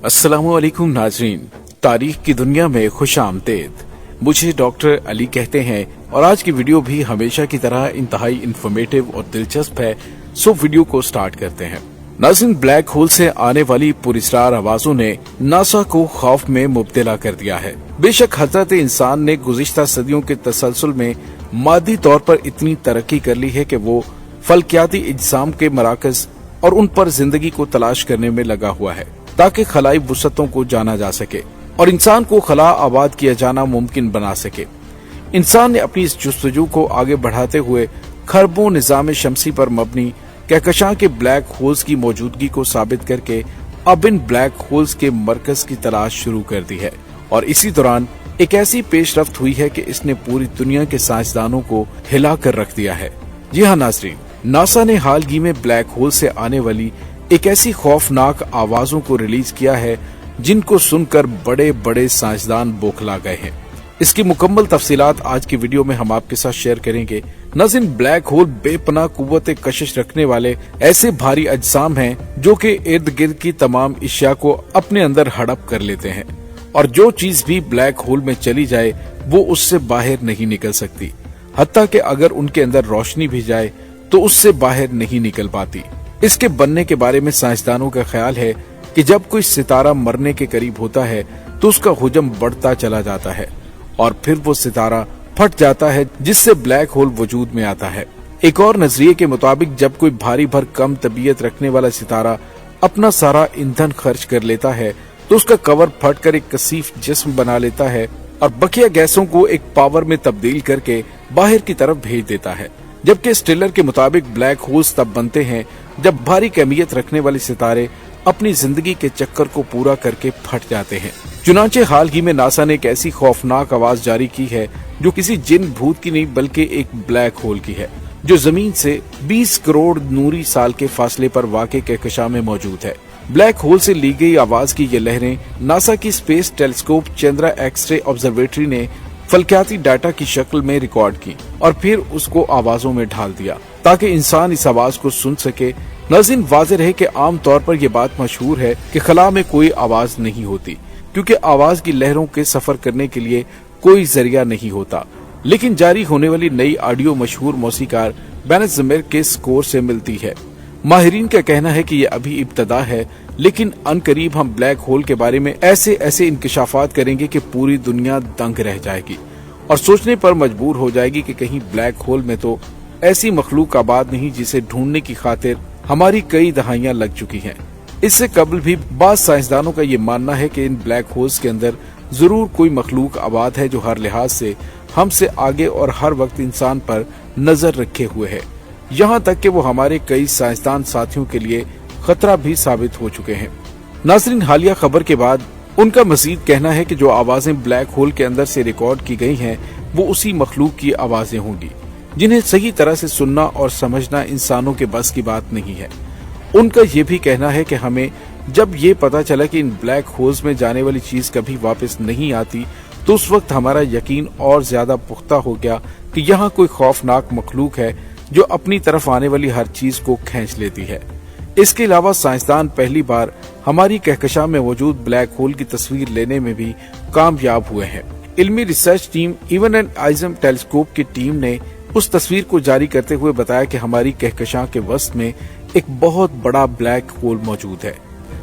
अस्सलामु अलैकुम नाजरीन, तारीख की दुनिया में खुश आमदेद। मुझे डॉक्टर अली कहते हैं और आज की वीडियो भी हमेशा की तरह इंतहाई इंफॉर्मेटिव और दिलचस्प है। सो वीडियो को स्टार्ट करते हैं। नाज़रीन, ब्लैक होल से आने वाली पुरस्रार आवाजों ने नासा को खौफ में मुब्तला कर दिया है। बेशक हजरत इंसान ने गुज़िश्ता सदियों के तसलसल में मादी तौर पर इतनी तरक्की कर ली है कि वो फल्कियाती इज्साम के मराकज और उन पर जिंदगी को तलाश करने में लगा हुआ है ताकि खलाई वुसअतों को जाना जा सके और इंसान को खला आबाद किया जाना मुमकिन बना सके। इंसान ने अपनी इस जुस्तजू को आगे बढ़ाते हुए खरबों निजाम शमसी पर मबनी कहकशां के ब्लैक होल्स की मौजूदगी को साबित करके अब इन ब्लैक होल्स के मरकज की तलाश शुरू कर दी है और इसी दौरान एक ऐसी पेशरफ्त हुई है कि इसने पूरी दुनिया के साइंसदानों को हिला कर रख दिया है। जी हाँ नाज़रीन, नासा ने हाल ही में ब्लैक होल से आने वाली एक ऐसी खौफनाक आवाजों को रिलीज किया है जिनको सुनकर बड़े बड़े साइंसदान बौखला गए हैं। इसकी मुकम्मल तफसीलात आज की वीडियो में हम आपके साथ शेयर करेंगे। नाज़रीन, ब्लैक होल बेपनाह कुव्वत कशिश रखने वाले ऐसे भारी अजसाम हैं जो कि इर्द गिर्द की तमाम इश्या को अपने अंदर हड़प कर लेते हैं और जो चीज भी ब्लैक होल में चली जाए वो उससे बाहर नहीं निकल सकती। हत्ता कि अगर उनके अंदर रोशनी भी जाए तो उससे बाहर नहीं निकल पाती। इसके बनने के बारे में साइंसदानों का ख्याल है कि जब कोई सितारा मरने के करीब होता है तो उसका हुजम बढ़ता चला जाता है और फिर वो सितारा फट जाता है जिससे ब्लैक होल वजूद में आता है। एक और नजरिए के मुताबिक जब कोई भारी भर कम तबीयत रखने वाला सितारा अपना सारा ईंधन खर्च कर लेता है तो उसका कवर फट कर एक कसीफ जिस्म बना लेता है और बकिया गैसों को एक पावर में तब्दील करके बाहर की तरफ भेज देता है। जबकि स्टेलर के मुताबिक ब्लैक होल्स तब बनते हैं जब भारी कमियत रखने वाले सितारे अपनी जिंदगी के चक्कर को पूरा करके फट जाते हैं। चुनांचे हाल ही में नासा ने एक ऐसी खौफनाक आवाज जारी की है जो किसी जिन भूत की नहीं बल्कि एक ब्लैक होल की है जो जमीन से 20 करोड़ नूरी साल के फासले पर वाक़े कहकशां में मौजूद है। ब्लैक होल से ली गई आवाज की ये लहरें नासा की space telescope Chandra x-ray observatory ने फल्कियाती डाटा की शक्ल में रिकॉर्ड की और फिर उसको आवाजों में ढाल दिया ताकि इंसान इस आवाज को सुन सके। नाज़रीन, वाज़ेह है कि आम तौर पर यह बात मशहूर है कि खला में कोई आवाज नहीं होती क्योंकि आवाज की लहरों के सफर करने के लिए कोई जरिया नहीं होता। लेकिन जारी होने वाली नई ऑडियो मशहूर मौसीकार बेनेट ज़मीर के स्कोर से मिलती है। माहिरीन का कहना है कि यह अभी इब्तदा है लेकिन अनकरीब हम ब्लैक होल के बारे में ऐसे इंकशाफात करेंगे कि पूरी दुनिया दंग रह जाएगी और सोचने पर मजबूर हो जाएगी कि कहीं ब्लैक होल में तो ऐसी मखलूक आबाद नहीं जिसे ढूंढने की खातिर हमारी कई दहाइयां लग चुकी हैं। इससे कबल भी बाज़ साइंसदानों का ये मानना है कि इन ब्लैक होल्स के अंदर जरूर कोई मखलूक आबाद है जो हर लिहाज से हमसे आगे और हर वक्त इंसान पर नजर रखे हुए है। यहाँ तक कि वो हमारे कई साइंसदान साथियों के लिए खतरा भी साबित हो चुके हैं। नाज़रीन, हालिया खबर के बाद उनका मजीद कहना है कि जो आवाजें ब्लैक होल के अंदर से रिकॉर्ड की गई हैं वो उसी मखलूक की आवाजें होंगी जिन्हें सही तरह से सुनना और समझना इंसानों के बस की बात नहीं है। उनका ये भी कहना है कि हमें जब ये पता चला कि इन ब्लैक होल्स में जाने वाली चीज कभी वापस नहीं आती तो उस वक्त हमारा यकीन और ज्यादा पुख्ता हो गया कि यहाँ कोई खौफनाक मखलूक है जो अपनी तरफ आने वाली हर चीज को खींच लेती है। इसके अलावा साइंसदान पहली बार हमारी कहकशां में मौजूद ब्लैक होल की तस्वीर लेने में भी कामयाब हुए हैं। इल्मी रिसर्च टीम इवेंट एंड आइज़म टेलीस्कोप की टीम ने उस तस्वीर को जारी करते हुए बताया कि हमारी कहकशां के वस्त में एक बहुत बड़ा ब्लैक होल मौजूद है।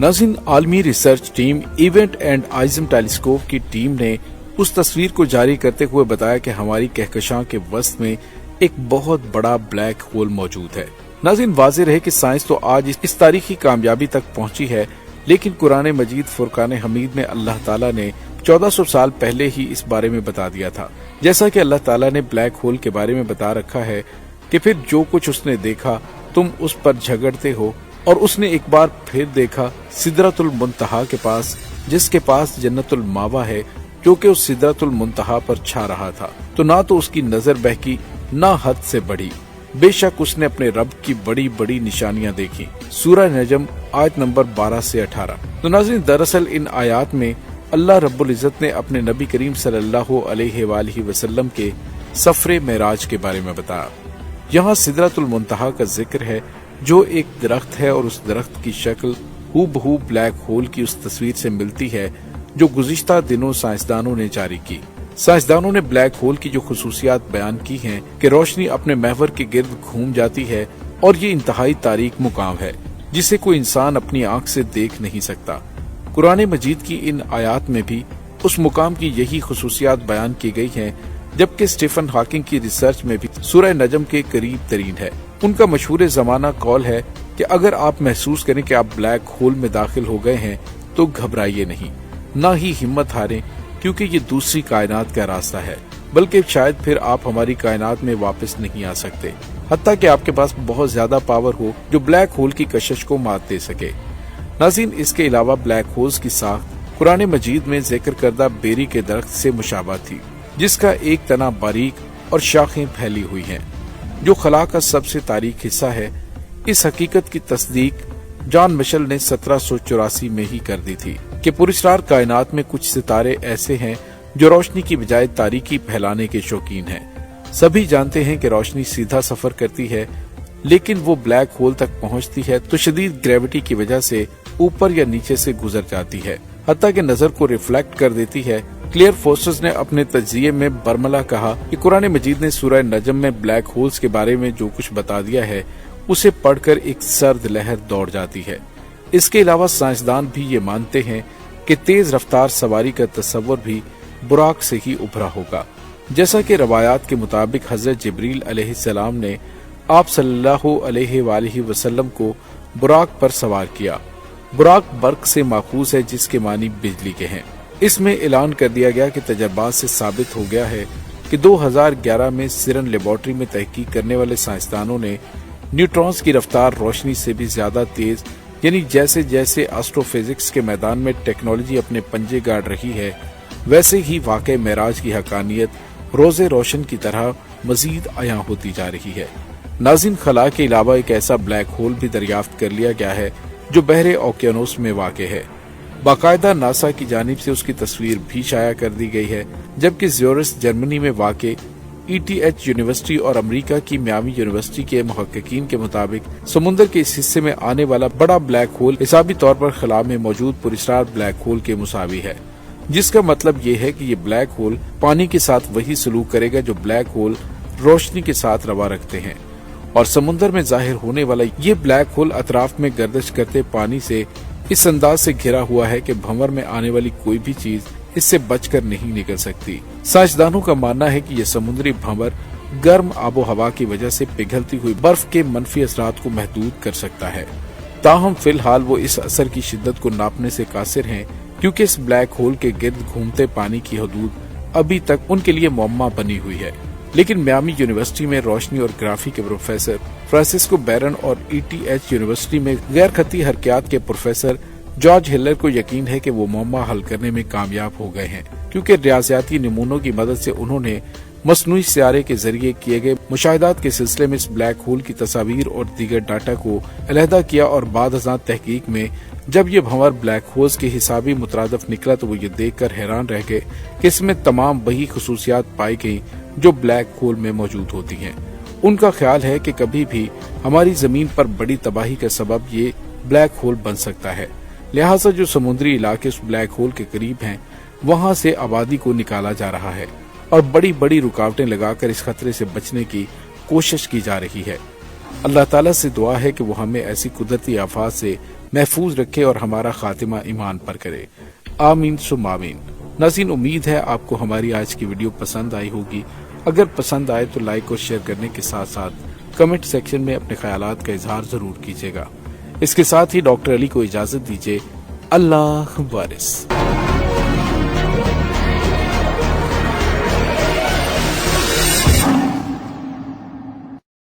नाज़रीन, आलमी रिसर्च टीम इवेंट एंड आइज़म टेलीस्कोप की टीम ने उस तस्वीर को जारी करते हुए बताया कि हमारी कहकशां के वस्त में एक बहुत बड़ा ब्लैक होल मौजूद है। नाज़रीन, वाज़ेह है कि साइंस तो आज इस तारीखी कामयाबी तक पहुंची है लेकिन कुरान मजीद फुरकान हमीद में अल्लाह ताला ने 1400 साल पहले ही इस बारे में बता दिया था। जैसा कि अल्लाह ताला ने ब्लैक होल के बारे में बता रखा है कि फिर जो कुछ उसने देखा तुम उस पर झगड़ते हो और उसने एक बार फिर देखा सिदरतुल मुंतहा के पास जिसके पास जन्नतुल मावा है जो कि उस सिदरतुल मुंतहा पर छा रहा था तो ना तो उसकी नजर बहकी ना हद से बढ़ी। बेशक उसने अपने रब की बड़ी बड़ी निशानियां देखी। सूरह नजम आयत नंबर 12 से 18। तो नाज़रीन, दरअसल इन आयात में अल्लाह रब्बुल इज़्ज़त ने अपने नबी करीम सल्लल्लाहु अलैहि वसल्लम के सफरे मेराज के बारे में बताया। यहाँ सिदरतुल मुंतहा का जिक्र है जो एक दरख्त है और उस दरख्त की शक्ल हूबहू ब्लैक होल की उस तस्वीर से मिलती है जो गुज़िश्ता दिनों साइंसदानों ने जारी की। साइंसदानों ने ब्लैक होल की जो खुसूसियात बयान की हैं कि रोशनी अपने महवर के गिर्द घूम जाती है और ये इंतहाई तारीक मुकाम है जिसे कोई इंसान अपनी आंख से देख नहीं सकता। कुरान मजीद की इन आयात में भी उस मुकाम की यही खुसूसियात बयान की गई हैं, जबकि स्टीफन हॉकिंग की रिसर्च में भी सूरह नजम के करीब तरीन है। उनका मशहूर ज़माना कॉल है कि अगर आप महसूस करें कि आप ब्लैक होल में दाखिल हो गए हैं तो घबराइए नहीं, ना ही हिम्मत हारें, क्योंकि ये दूसरी कायनात का रास्ता है, बल्कि शायद फिर आप हमारी कायनात में वापस नहीं आ सकते, हत्ता कि आपके पास बहुत ज्यादा पावर हो जो ब्लैक होल की कशिश को मात दे सके। नाज़रीन, इसके अलावा ब्लैक होल्स की साख्त कुरान मजीद में जिक्र करदा बेरी के दरख्त से मुशाबा थी, जिसका एक तना बारीक और शाखें फैली हुई हैं, जो खला का सबसे तारीक हिस्सा है। इस हकीकत की तस्दीक जॉन मिशेल ने 1784 में ही कर दी थी कि पुरस्कार कायनात में कुछ सितारे ऐसे हैं जो रोशनी की बजाय तारीकी फैलाने के शौकीन हैं। सभी जानते हैं कि रोशनी सीधा सफर करती है, लेकिन वो ब्लैक होल तक पहुंचती है तो शदीद ग्रेविटी की वजह से ऊपर या नीचे से गुजर जाती है, हत्ता कि नजर को रिफ्लेक्ट कर देती है। क्लियर फोर्सेस ने अपने तज्जिये में बरमला कहा कि कुरान मजीद ने सूरह नजम में ब्लैक होल्स के बारे में जो कुछ बता दिया है उसे पढ़कर एक सर्द लहर दौड़ जाती है। इसके अलावा साइंसदान भी ये मानते हैं कि तेज रफ्तार सवारी का तस्वर भी बुराक से ही उभरा होगा, जैसा कि रवायात के मुताबिक हजरत जिब्रील अलैहिस्सलाम ने आप सल्लल्लाहु अलैहि वसल्लम को बुराक पर सवार किया। बुराक बर्क से माखूज है, जिसके मानी बिजली के हैं। इसमें ऐलान कर दिया गया कि तजर्बात से साबित हो गया है कि 2011 में सिरन लेबोरेटरी में तहकीक करने वाले साइंसदानों ने न्यूट्रॉन्स की रफ्तार रोशनी से भी ज्यादा तेज, यानी जैसे जैसे एस्ट्रोफिजिक्स के मैदान में टेक्नोलॉजी अपने पंजे गाड़ रही है, वैसे ही वाक़े मेराज की हकानियत रोज़े रोशन की तरह मजीद अयां होती जा रही है। नाज़रीन, खला के अलावा एक ऐसा ब्लैक होल भी दरियाफ्त कर लिया गया है जो बहरे ओकियानोस में वाक़े है। बाकायदा नासा की जानिब से उसकी तस्वीर भी शाया कर दी गई है, जबकि ज़्यूरिख जर्मनी में वाक़े ETH यूनिवर्सिटी और अमेरिका की मियामी यूनिवर्सिटी के मुहक्किकीन के मुताबिक समुद्र के इस हिस्से में आने वाला बड़ा ब्लैक होल हिसाबी तौर पर खला में मौजूद पुरस्कार ब्लैक होल के मुसावी है, जिसका मतलब ये है कि ये ब्लैक होल पानी के साथ वही सलूक करेगा जो ब्लैक होल रोशनी के साथ रवा रखते हैं, और समुद्र में जाहिर होने वाला ये ब्लैक होल अतराफ में गर्दिश करते पानी से इस अंदाज से घिरा हुआ है कि भंवर में आने वाली कोई भी चीज इससे बचकर नहीं निकल सकती। साइंसदानों का मानना है कि यह समुद्री भंवर गर्म आबो हवा की वजह से पिघलती हुई बर्फ के मनफी असरात को महदूद कर सकता है। ताहम फिलहाल वो इस असर की शिद्दत को नापने से कासिर हैं, क्योंकि इस ब्लैक होल के गिर्द घूमते पानी की हदूद अभी तक उनके लिए मुअम्मा बनी हुई है। लेकिन मियामी यूनिवर्सिटी में रोशनी और ग्राफी के प्रोफेसर फ्रांसिस्को बैरन और ETH यूनिवर्सिटी में गैर खती हरकियात के प्रोफेसर जॉर्ज हिलर को यकीन है कि वो मुअम्मा हल करने में कामयाब हो गए हैं, क्योंकि रियाजियाती नमूनों की मदद से उन्होंने मसनूई सियारे के जरिए किए गए मुशाहिदात के सिलसिले में इस ब्लैक होल की तस्वीर और दीगर डाटा को अलहदा किया, और बाद अज़ां तहकीक में जब ये भंवर ब्लैक होल्स के हिसाबी मुतरादफ निकला तो वो ये देखकर हैरान रह गए कि इसमें तमाम वही खुसूसियात पाई गई जो ब्लैक होल में मौजूद होती हैं। उनका ख्याल है कि कभी भी हमारी जमीन पर बड़ी तबाही का सबब ये ब्लैक होल बन सकता है, लिहाजा जो समुद्री इलाके उस ब्लैक होल के करीब हैं वहां से आबादी को निकाला जा रहा है और बड़ी बड़ी रुकावटें लगाकर इस खतरे से बचने की कोशिश की जा रही है। अल्लाह ताला से दुआ है कि वो हमें ऐसी कुदरती आफात से महफूज रखे और हमारा खातिमा ईमान पर करे। आमीन सुम आमीन। नाज़रीन, उम्मीद है आपको हमारी आज की वीडियो पसंद आई होगी। अगर पसंद आए तो लाइक और शेयर करने के साथ साथ कमेंट सेक्शन में अपने ख्यालात का इजहार जरूर कीजिएगा। इसके साथ ही डॉक्टर अली को इजाजत दीजिए। अल्लाह वारिस।